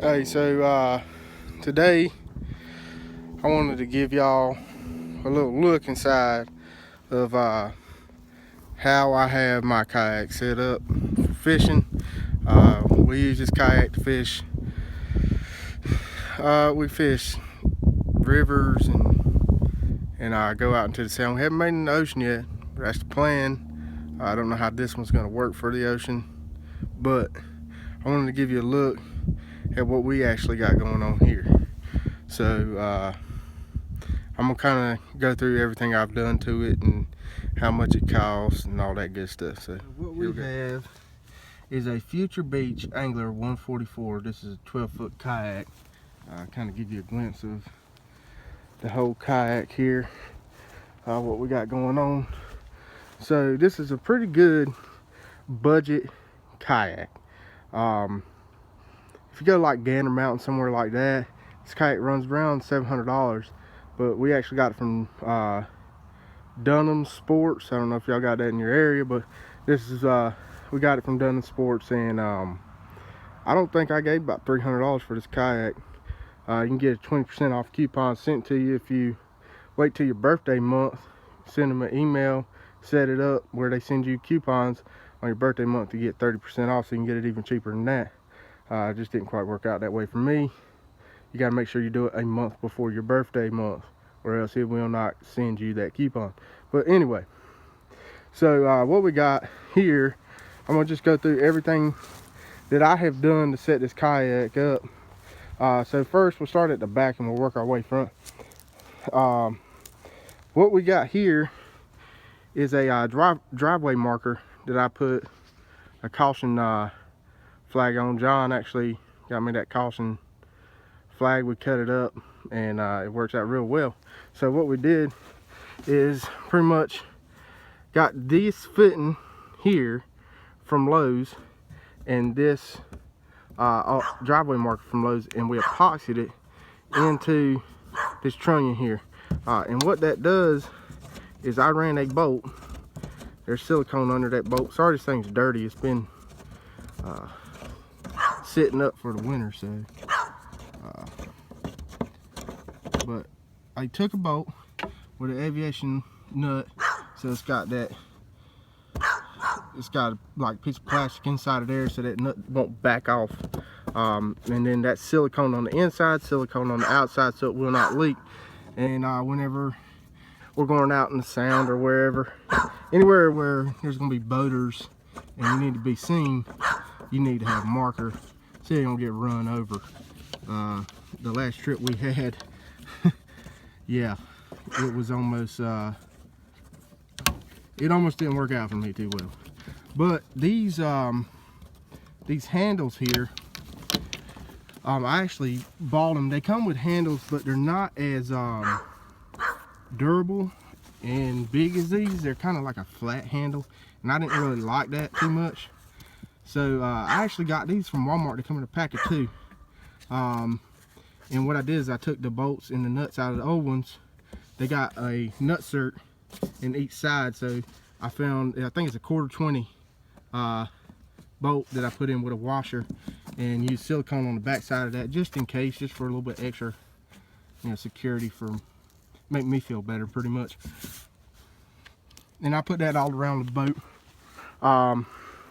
Hey, so today I wanted to give y'all a little look inside of how I have my kayak set up for fishing. We use this kayak to fish. We fish rivers and go out into the sound. We haven't made it in the ocean yet, but that's the plan. I don't know how this one's going to work for the ocean, but I wanted to give you a look at what we actually got going on here. So I'm gonna kind of go through everything I've done to it and how much it costs and all that good stuff. So what we have is a Future Beach Angler 144. This is a 12-foot kayak. Kind of give you a glimpse of the whole kayak here, what we got going on. So this is a pretty good budget kayak. If you go like Gander Mountain, somewhere like that, this kayak runs around $700, but we actually got it from Dunham Sports. I don't know if y'all got that in your area, but this is we got it from Dunham Sports, and I don't think I gave about $300 for this kayak. You can get a 20% off coupon sent to you if you wait till your birthday month. Send them an email, set it up where they send you coupons on your birthday month to get 30% off, so you can get it even cheaper than that. It just didn't quite work out that way for me. You got to make sure you do it a month before your birthday month, or else it will not send you that coupon. But anyway, so what we got here, I'm gonna just go through everything that I have done to set this kayak up. So first we'll start at the back and we'll work our way front. What we got here is a driveway marker that I put a caution flag on. John actually got me that caution flag. We cut it up and it works out real well. So what we did is pretty much got this fitting here from Lowe's and this driveway marker from Lowe's, and we epoxied it into this trunnion here. And what that does is I ran a bolt. There's silicone under that bolt. Sorry, this thing's dirty. It's been sitting up for the winter, so but I took a bolt with an aviation nut, so it's got like a piece of plastic inside of there so that nut won't back off, and then that silicone on the inside, silicone on the outside, so it will not leak. And whenever we're going out in the sound or wherever, anywhere where there's going to be boaters and you need to be seen, you need to have a marker so you don't get run over. The last trip we had, yeah, it was almost it almost didn't work out for me too well. But these handles here, I actually bought them. They come with handles, but they're not as durable and big as these. They're kind of like a flat handle, and I didn't really like that too much. So I actually got these from Walmart. They come in a pack of 2. And what I did is I took the bolts and the nuts out of the old ones. They got a nut cert in each side, so I found, I think it's a 1/4 20 bolt that I put in with a washer, and used silicone on the back side of that just in case, just for a little bit extra, you know, security, for make me feel better pretty much. And I put that all around the boat.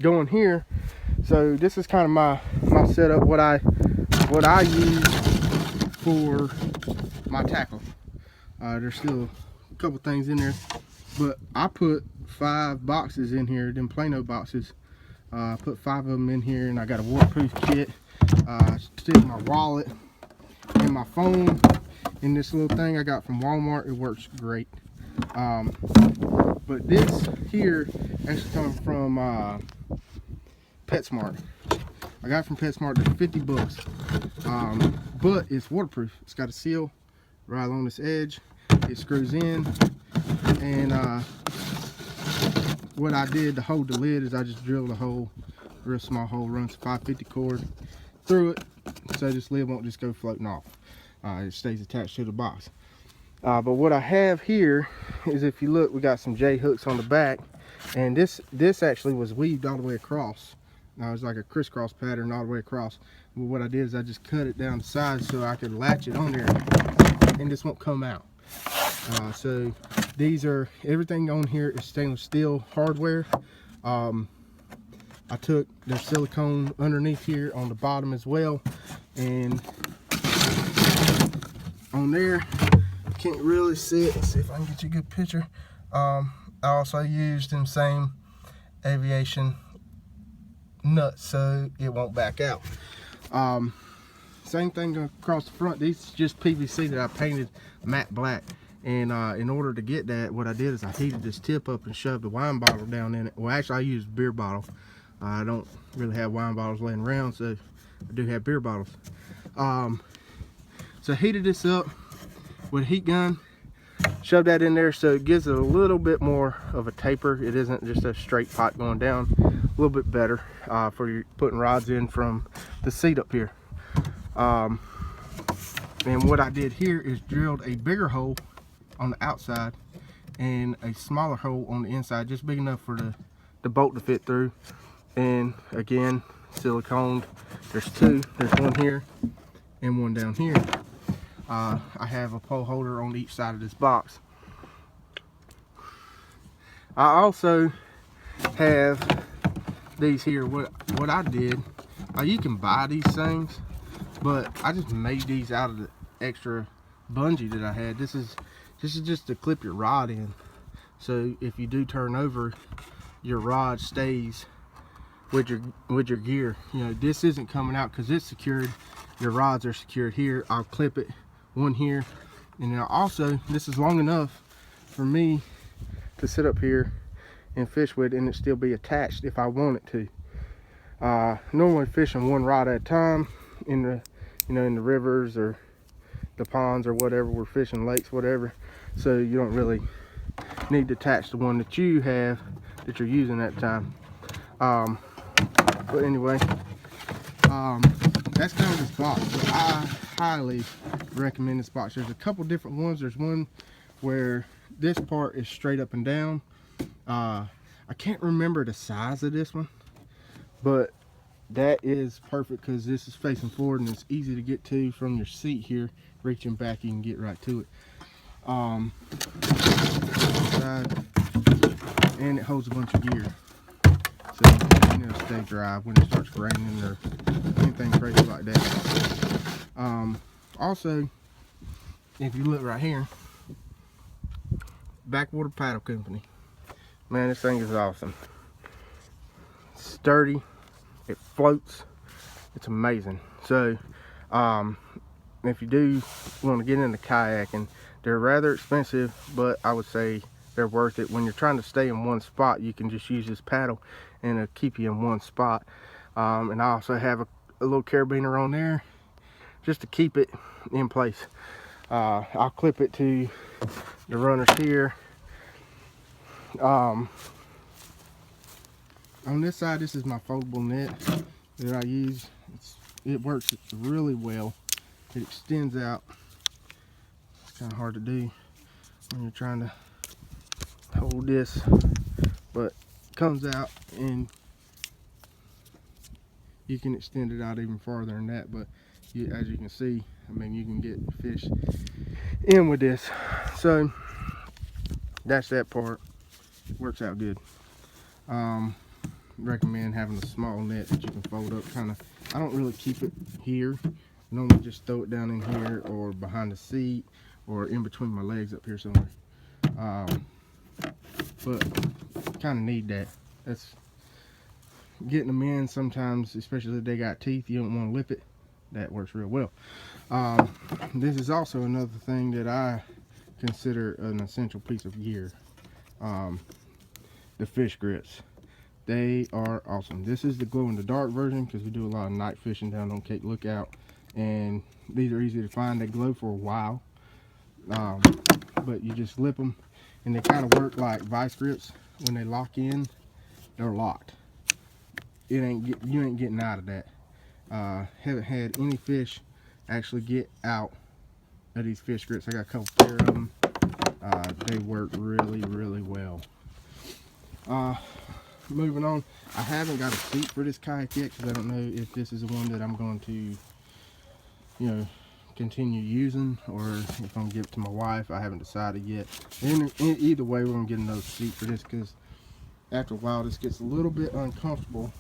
Going here, so this is kind of my setup, what I use for my tackle. There's still a couple things in there, but I put 5 boxes in here, them Plano boxes. I put 5 of them in here, and I got a waterproof kit. Stick my wallet and my phone in this little thing I got from Walmart. It works great. But this here actually comes from PetSmart. I got it from PetSmart. They're 50 bucks. But it's waterproof. It's got a seal right along this edge. It screws in, and what I did to hold the lid is I just drilled a hole, real small hole, runs a 550 cord through it, so this lid won't just go floating off. It stays attached to the box. But what I have here is, if you look, we got some J hooks on the back, and this actually was weaved all the way across It's like a crisscross pattern all the way across. But what I did is I just cut it down to size so I could latch it on there and this won't come out. So these are, everything on here is stainless steel hardware. I took their silicone underneath here on the bottom as well, and on there, can't really see it. Let's see if I can get you a good picture. I also used them same aviation nuts so it won't back out. Same thing across the front. These are just PVC that I painted matte black. And in order to get that, what I did is I heated this tip up and shoved a wine bottle down in it. Well, actually I used a beer bottle. I don't really have wine bottles laying around, so I do have beer bottles. So I heated this up with a heat gun, shoved that in there so it gives it a little bit more of a taper. It isn't just a straight pipe going down. A little bit better for you putting rods in from the seat up here. And what I did here is drilled a bigger hole on the outside and a smaller hole on the inside, just big enough for the bolt to fit through. And again, siliconed. There's two. There's one here and one down here. I have a pole holder on each side of this box. I also have these here. What I did, you can buy these things, but I just made these out of the extra bungee that I had. This is just to clip your rod in, so if you do turn over, your rod stays with your gear. You know, this isn't coming out because it's secured. Your rods are secured here. I'll clip it one here, and then also this is long enough for me to sit up here and fish with, and it still be attached if I want it to. Normally fishing one rod at a time in the in the rivers or the ponds or whatever we're fishing, lakes, whatever, so you don't really need to attach the one that you have that you're using at the time. But anyway, that's kind of this box. But I highly recommend this box. There's a couple different ones. There's one where this part is straight up and down. I can't remember the size of this one, but that is perfect because this is facing forward and it's easy to get to from your seat here. Reaching back, you can get right to it. And it holds a bunch of gear, so it'll stay dry when it starts raining or anything crazy like that. Also, if you look right here, Backwater Paddle Company. Man, this thing is awesome. It's sturdy. It floats. It's amazing. So, if you do want to get into kayaking, they're rather expensive, but I would say they're worth it. When you're trying to stay in one spot, you can just use this paddle and it'll keep you in one spot. And I also have a little carabiner on there just to keep it in place. I'll clip it to the runners here. On this side, this is my foldable net that I use. It works really well. It extends out. It's kind of hard to do when you're trying to hold this, but it comes out and you can extend it out even farther than that. But as you can see, I mean, you can get fish in with this. So that's that part. Works out good. Recommend having a small net that you can fold up. I don't really keep it here. I normally just throw it down in here or behind the seat or in between my legs up here somewhere. But kind of need that. That's getting them in sometimes, especially if they got teeth, you don't want to lip it. That works real well. This is also another thing that I consider an essential piece of gear. The fish grits. They are awesome. This is the glow in the dark version because we do a lot of night fishing down on Cape Lookout, and these are easy to find. They glow for a while, but you just lip them and they kind of work like vice grips. When they lock in, they're locked. You ain't getting out of that. Haven't had any fish actually get out of these fish grips. I got a couple pair of them. They work really well. moving on. I haven't got a seat for this kayak yet because I don't know if this is the one that I'm going to, you know, continue using, or if I'm gonna give it to my wife. I haven't decided yet. Either way, we're gonna get another seat for this because after a while this gets a little bit uncomfortable,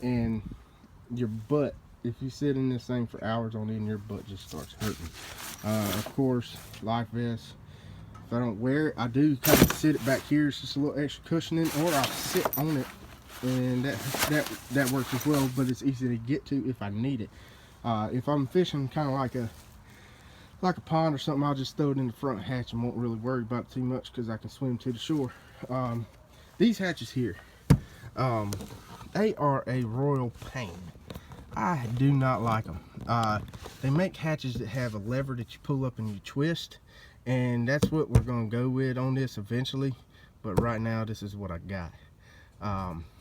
and your butt, if you sit in this thing for hours on end, your butt just starts hurting. Of course, life vest, if I don't wear it, I do kind of sit it back here. It's just a little extra cushioning, or I'll sit on it, and that works as well, but it's easy to get to if I need it. If I'm fishing kind of like a pond or something, I'll just throw it in the front hatch and won't really worry about it too much because I can swim to the shore. These hatches here, they are a royal pain. I do not like them. They make hatches that have a lever that you pull up and you twist, and that's what we're going to go with on this eventually, but right now this is what I got.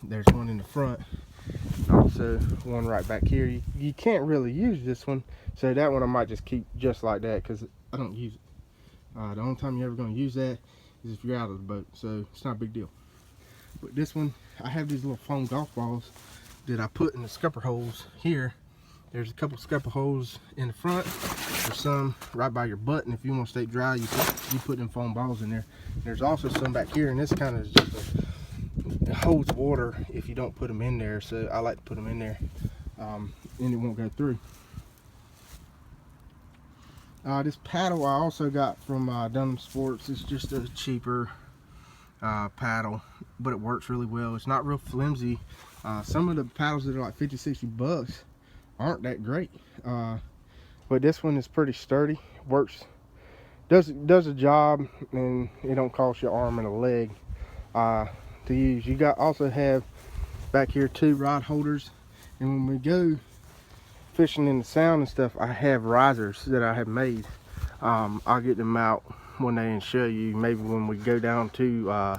There's one in the front, also one right back here. You can't really use this one, so that one I might just keep just like that because I don't use it. The only time you're ever going to use that is if you're out of the boat, so it's not a big deal. But this one, I have these little foam golf balls that I put in the scupper holes here. There's a couple scupper holes in the front. There's some right by your butt, and if you want to stay dry, you put them foam balls in there. There's also some back here, and this kind of is just it holds water if you don't put them in there, so I like to put them in there, and it won't go through. This paddle I also got from Dunham Sports. It's just a cheaper paddle, but it works really well. It's not real flimsy. Some of the paddles that are like 50-60 bucks aren't that great, but this one is pretty sturdy. Works, does a job, and it don't cost your arm and a leg to use. You also have back here 2 rod holders, and when we go fishing in the sound and stuff, I have risers that I have made. I'll get them out one day and show you, maybe when we go down to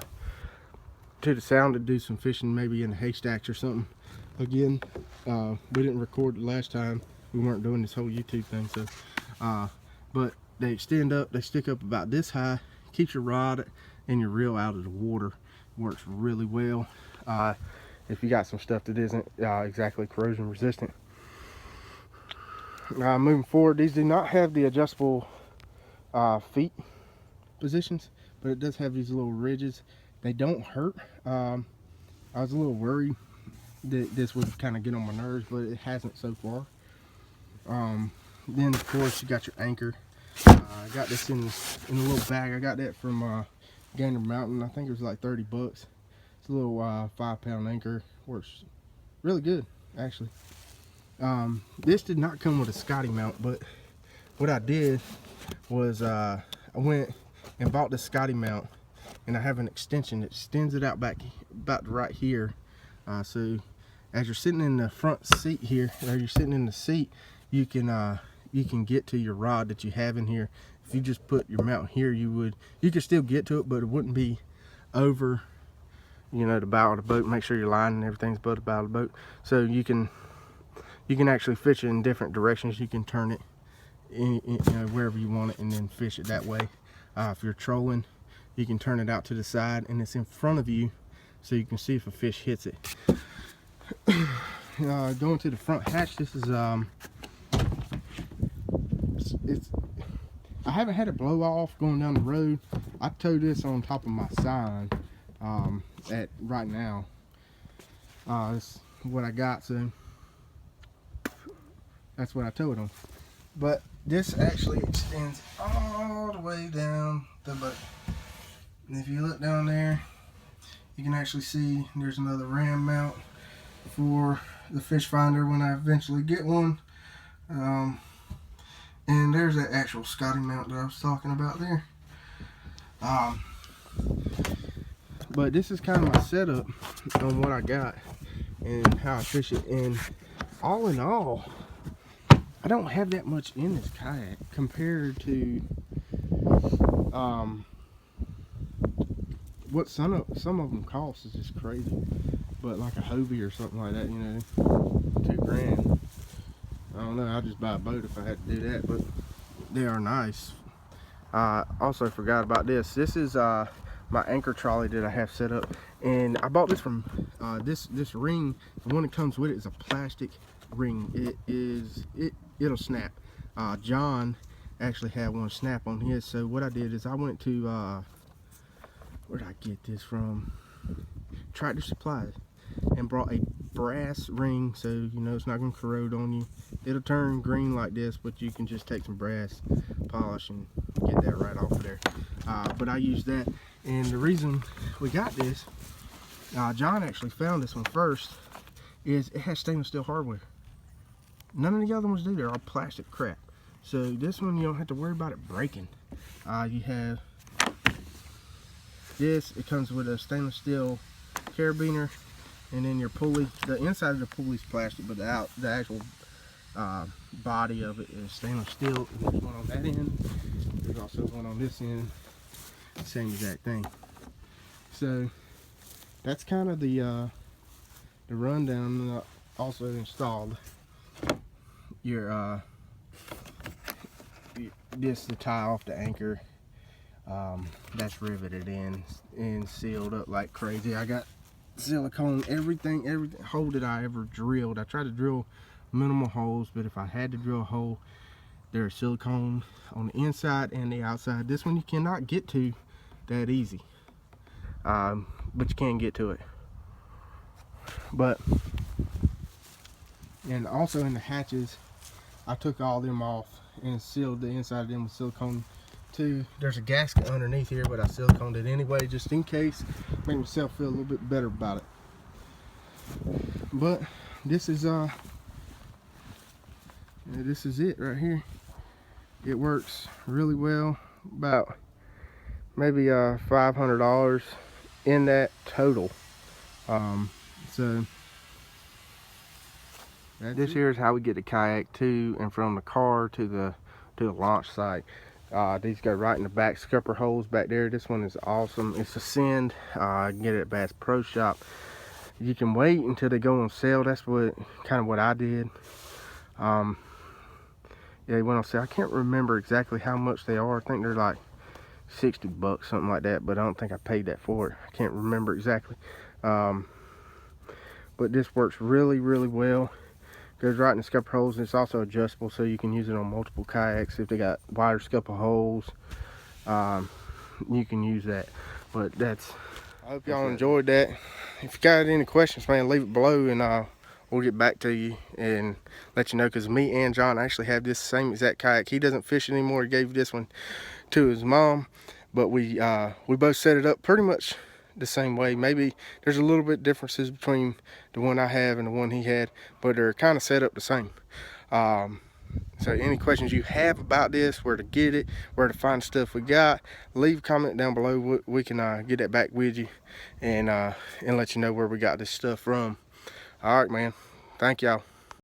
the sound to do some fishing, maybe in the haystacks or something. Again, we didn't record the last time. We weren't doing this whole YouTube thing, so but they extend up, they stick up about this high, keeps your rod and your reel out of the water. Works really well if you got some stuff that isn't exactly corrosion resistant. Moving forward, these do not have the adjustable feet positions, but it does have these little ridges. They don't hurt. I was a little worried that this would kind of get on my nerves, but it hasn't so far. Then of course you got your anchor. I got this in a little bag. I got that from Gander Mountain. I think it was like 30 bucks. It's a little 5-pound anchor. Works really good, actually. This did not come with a Scotty mount, but what I did was I went and bought the Scotty mount, and I have an extension that extends it out back about right here. So as you're sitting in the front seat here, or you're sitting in the seat, you can get to your rod that you have in here. If you just put your mount here, you could still get to it, but it wouldn't be over, you know, the bow of the boat. Make sure your line and everything's above the bow of the boat, so you can actually fish it in different directions. You can turn it in, you know, wherever you want it, and then fish it that way. If you're trolling, you can turn it out to the side, and it's in front of you, so you can see if a fish hits it. Going to the front hatch, this is I haven't had it blow off going down the road. I tow this on top of my sign at right now. That's what I got, so that's what I tow it on. But this actually extends all the way down the boat, and if you look down there, you can actually see there's another ram mount for the fish finder when I eventually get one. And there's that actual Scotty mount that I was talking about there. But this is kind of my setup on what I got and how I fish it. And all in all, I don't have that much in this kayak compared to what some of them cost is just crazy. But like a Hobie or something like that, you know, $2 grand. I don't know, I'd just buy a boat if I had to do that, but they are nice. Also forgot about this. This is my anchor trolley that I have set up. And I bought this from this ring. The one that comes with it is a plastic ring. It'll snap. John actually had one snap on his, so what I did is I went to where did I get this from? Tractor Supply, and brought a brass ring, so you know it's not going to corrode on you. It'll turn green like this, but you can just take some brass polish and get that right off of there. But I used that, and the reason we got this, John actually found this one first, is it has stainless steel hardware. None of the other ones do. They're all plastic crap. So this one you don't have to worry about it breaking. You have this. It comes with a stainless steel carabiner, and then your pulley. The inside of the pulley is plastic, but the actual body of it is stainless steel. And there's one on that end. There's also one on this end. Same exact thing. So that's kind of the rundown. Also installed your this to tie off the anchor. That's riveted in and sealed up like crazy. I got silicone, every hole that I ever drilled. I tried to drill minimal holes, but if I had to drill a hole, there's silicone on the inside and the outside. This one you cannot get to that easy, but you can get to it. And also in the hatches, I took all them off and sealed the inside of them with silicone too. There's a gasket underneath here, but I siliconed it anyway, just in case, make myself feel a little bit better about it. But this is it right here. It works really well. About maybe $500 in that total. So this here is how we get the kayak to and from the car to the launch site. These go right in the back scupper holes back there. This one is awesome. It's a send. You can get it at Bass Pro Shop. You can wait until they go on sale. That's what I did. Yeah, they went on sale. I can't remember exactly how much they are. I think they're like 60 bucks, something like that, but I don't think I paid that for it. I can't remember exactly. But this works really, really well. Goes right in the scupper holes, and it's also adjustable, so you can use it on multiple kayaks. If they got wider scupper holes, you can use that. But I hope y'all enjoyed that. If you got any questions, man, leave it below, and we'll get back to you and let you know, because me and John actually have this same exact kayak. He doesn't fish anymore. He gave this one to his mom, but we both set it up pretty much the same way. Maybe there's a little bit differences between the one I have and the one he had, but they're kind of set up the same. So any questions you have about this, where to get it, where to find stuff we got, leave a comment down below. We can get that back with you and let you know where we got this stuff from. All right, man, thank y'all.